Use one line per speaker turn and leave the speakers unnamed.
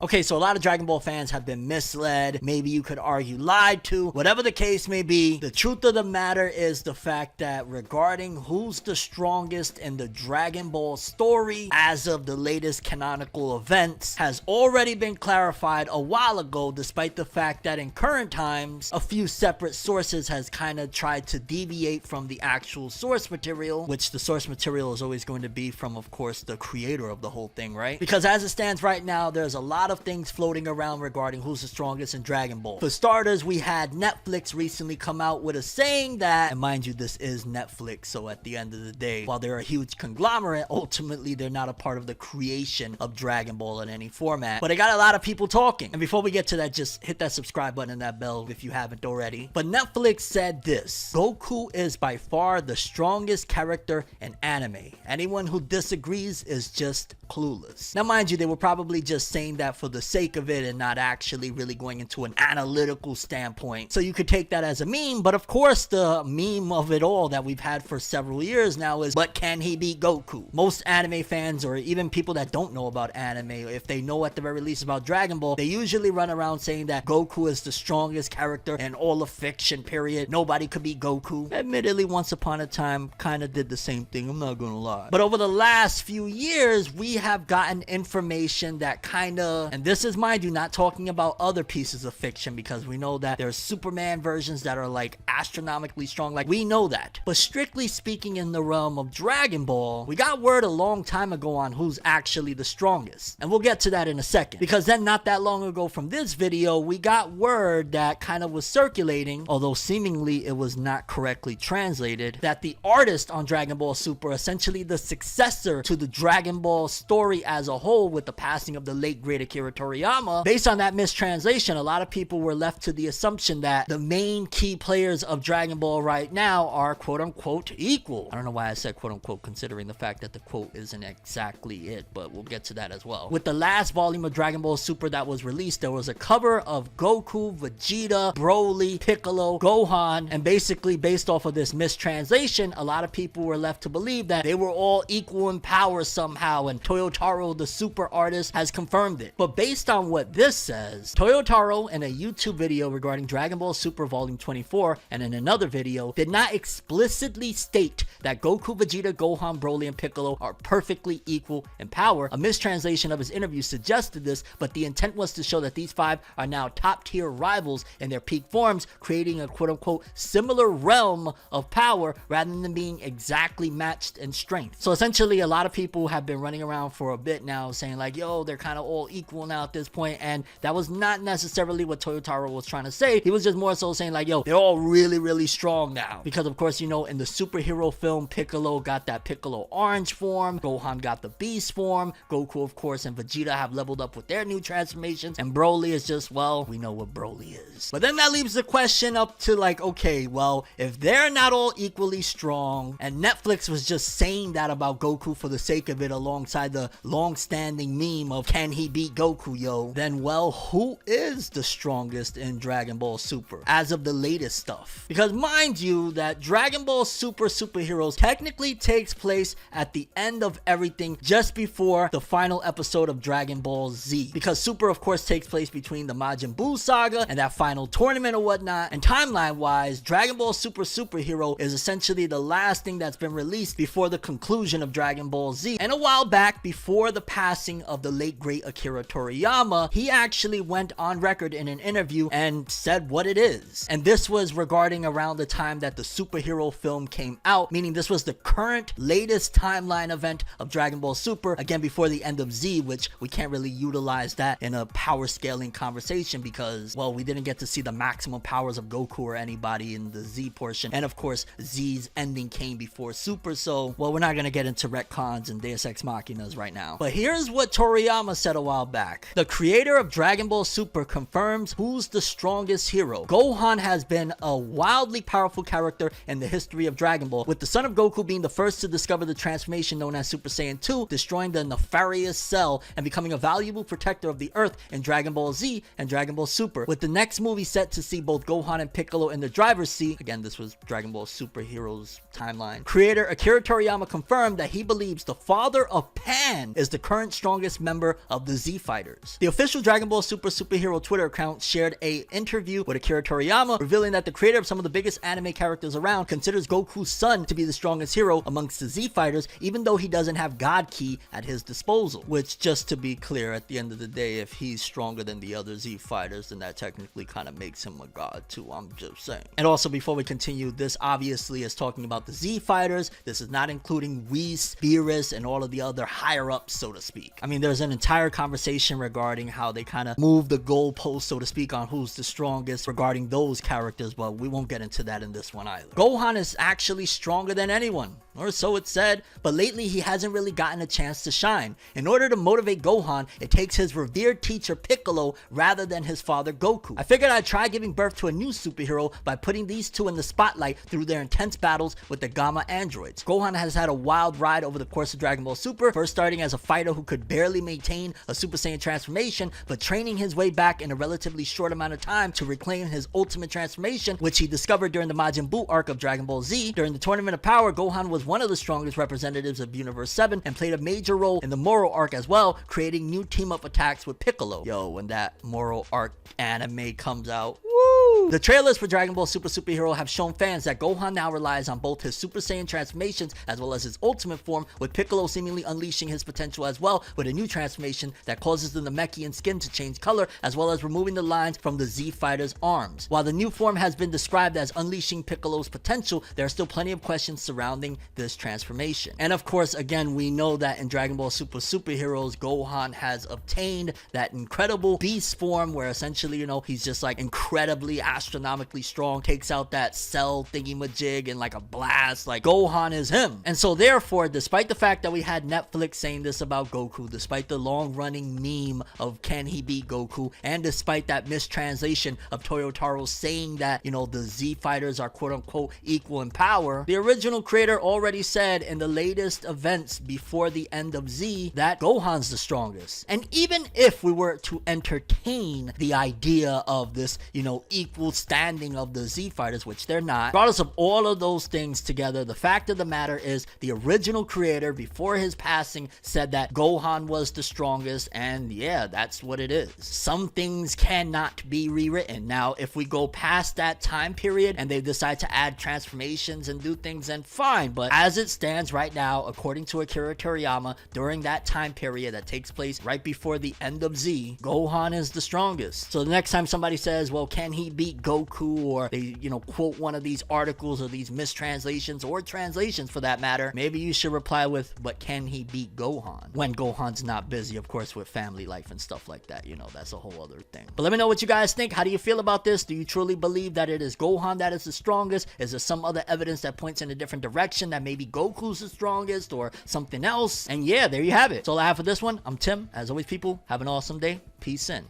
Okay, so a lot of Dragon Ball fans have been misled, maybe you could argue lied to, whatever the case may be. The truth of the matter is the fact that regarding who's the strongest in the Dragon Ball story as of the latest canonical events has already been clarified a while ago, despite the fact that in current times, a few separate sources has kind of tried to deviate from the actual source material, which the source material is always going to be from, of course, the creator of the whole thing, right? Because as it stands right now, there's a lot of things floating around regarding who's the strongest in Dragon Ball. For starters, we had Netflix recently come out with a saying that, and mind you, this is Netflix, so at the end of the day, while they're a huge conglomerate, ultimately they're not a part of the creation of Dragon Ball in any format. But I got a lot of people talking. And before we get to that, just hit that subscribe button and that bell if you haven't already. But Netflix said this: Goku is by far the strongest character in anime. Anyone who disagrees is just clueless. Now mind you, they were probably just saying that for the sake of it and not actually really going into an analytical standpoint. So you could take that as a meme, but of course the meme of it all that we've had for several years now is, but can he beat Goku? Most anime fans, or even people that don't know about anime, if they know at the very least about Dragon Ball, they usually run around saying that Goku is the strongest character in all of fiction, period. Nobody could beat Goku. Admittedly, Once Upon a Time kind of did the same thing, I'm not gonna lie. But over the last few years, we have gotten information that kind of, and this is, mind you, not talking about other pieces of fiction, because we know that there's Superman versions that are like astronomically strong, like we know that. But strictly speaking, in the realm of Dragon Ball, we got word a long time ago on who's actually the strongest. And we'll get to that in a second, because then not that long ago from this video, we got word that kind of was circulating, although seemingly it was not correctly translated, that the artist on Dragon Ball Super, essentially the successor to the Dragon Ball story as a whole with the passing of the late great Akira Toriyama, based on that mistranslation, a lot of people were left to the assumption that the main key players of Dragon Ball right now are quote-unquote equal. I don't know why I said quote-unquote, considering the fact that the quote isn't exactly it, but we'll get to that as well. With the last volume of Dragon Ball Super that was released, there was a cover of Goku, Vegeta, Broly, Piccolo, Gohan, and basically based off of this mistranslation, a lot of people were left to believe that they were all equal in power somehow, and Toyotaro, the super artist, has confirmed it. But based on what this says, Toyotaro in a YouTube video regarding Dragon Ball Super Volume 24 and in another video did not explicitly state that Goku, Vegeta, Gohan, Broly, and Piccolo are perfectly equal in power. A mistranslation of his interview suggested this, but the intent was to show that these five are now top tier rivals in their peak forms, creating a quote-unquote similar realm of power rather than being exactly matched in strength. So essentially, a lot of people have been running around for a bit now saying like, yo, they're kind of all equal now at this point, and that was not necessarily what Toyotaro was trying to say. He was just more so saying like, yo, they're all really strong now, because of course, you know, in the superhero film, Piccolo got that Piccolo orange form, Gohan got the beast form, Goku of course and Vegeta have leveled up with their new transformations, and Broly is just, well, we know what Broly is. But then that leaves the question up to like, okay, well, if they're not all equally strong, and Netflix was just saying that about Goku for the sake of it alongside the long-standing meme of can he beat Goku, yo, then well, who is the strongest in Dragon Ball Super as of the latest stuff? Because mind you, that Dragon Ball Super Superheroes technically takes place at the end of everything, just before the final episode of Dragon Ball Z, because Super of course takes place between the Majin Buu saga and that final tournament or whatnot, and timeline wise, Dragon Ball Super Superhero is essentially the last thing that's been released before the conclusion of Dragon Ball Z. And a while back, before the passing of the late great Akira Toriyama, he actually went on record in an interview and said what it is. And this was regarding around the time that the superhero film came out, meaning this was the current latest timeline event of Dragon Ball Super, again before the end of Z, which we can't really utilize that in a power scaling conversation because, well, we didn't get to see the maximum powers of Goku or anybody in the Z portion, and of course Z's ending came before Super, so, well, we're not gonna get into retcons and Deus Ex Machinas right now. But here's what Toriyama said a while back: the creator of Dragon Ball Super confirms who's the strongest hero. Gohan has been a wildly powerful character in the history of Dragon Ball, with the son of Goku being the first to discover the transformation known as Super Saiyan 2, destroying the nefarious Cell and becoming a valuable protector of the Earth in Dragon Ball Z and Dragon Ball Super, with the next movie set to see both Gohan and Piccolo in the driver's seat. Again, this was Dragon Ball Super Heroes timeline. Creator Akira Toriyama confirmed that he believes the father of Pan is the current strongest member of the Z fighters. The official Dragon Ball Super superhero Twitter account shared an interview with Akira Toriyama, revealing that the creator of some of the biggest anime characters around considers Goku's son to be the strongest hero amongst the Z fighters, even though he doesn't have God Ki at his disposal. Which, just to be clear, at the end of the day, if he's stronger than the other Z fighters, then that technically kind of makes him a god too, I'm just saying. And also, before we continue, this obviously is talking about the Z fighters. This is not including Whis, Beerus, and all of the other higher ups, so to speak. I mean, there's an entire conversation regarding how they kind of move the goalpost, so to speak, on who's the strongest regarding those characters, but we won't get into that in this one either. Gohan is actually stronger than anyone, or so it's said, but lately he hasn't really gotten a chance to shine. In order to motivate Gohan, it takes his revered teacher Piccolo rather than his father Goku. I figured I'd try giving birth to a new superhero by putting these two in the spotlight through their intense battles with the Gamma androids. Gohan has had a wild ride over the course of Dragon Ball Super, first starting as a fighter who could barely maintain a Super Saiyan transformation, but training his way back in a relatively short amount of time to reclaim his ultimate transformation, which he discovered during the Majin Buu arc of Dragon Ball Z. During the Tournament of Power, Gohan was one of the strongest representatives of Universe 7 and played a major role in the Moro arc as well, creating new team-up attacks with Piccolo. Yo, when that Moro arc anime comes out, woo! The trailers for Dragon Ball Super Superhero have shown fans that Gohan now relies on both his Super Saiyan transformations as well as his ultimate form, with Piccolo seemingly unleashing his potential as well with a new transformation that causes the Namekian skin to change color, as well as removing the lines from the Z fighters' arms. While the new form has been described as unleashing Piccolo's potential, there are still plenty of questions surrounding this transformation. And of course, again, we know that in Dragon Ball Super Superheroes, Gohan has obtained that incredible beast form where essentially, you know, he's just like incredibly astronomically strong, takes out that cell thingy-majig in like a blast. Like, Gohan is him. And so therefore, despite the fact that we had Netflix saying this about Goku, despite the long-running meme of can he beat Goku, and despite that mistranslation of Toyotaro saying that, you know, the Z fighters are quote-unquote equal in power, the original creator already said in the latest events before the end of Z that Gohan's the strongest. And even if we were to entertain the idea of this, you know, equal standing of the Z fighters, which they're not, regardless of all of those things together, the fact of the matter is the original creator before his passing said that Gohan was the strongest, and yeah, that's what it is. Some things cannot be rewritten. Now, if we go past that time period and they decide to add transformations and do things, then fine, but as it stands right now, according to Akira Toriyama, during that time period that takes place right before the end of Z, Gohan is the strongest. So the next time somebody says, well, can he beat Goku, or they, you know, quote one of these articles or these mistranslations or translations for that matter, maybe you should reply with, but can he beat Gohan? When Gohan's not busy, of course, with family life and stuff like that. You know, that's a whole other thing. But let me know what you guys think. How do you feel about this? Do you truly believe that it is Gohan that is the strongest? Is there some other evidence that points in a different direction, that maybe Goku's the strongest or something else? And yeah, there you have it. That's all I have for this one. I'm Tim. As always, people, have an awesome day. Peace in.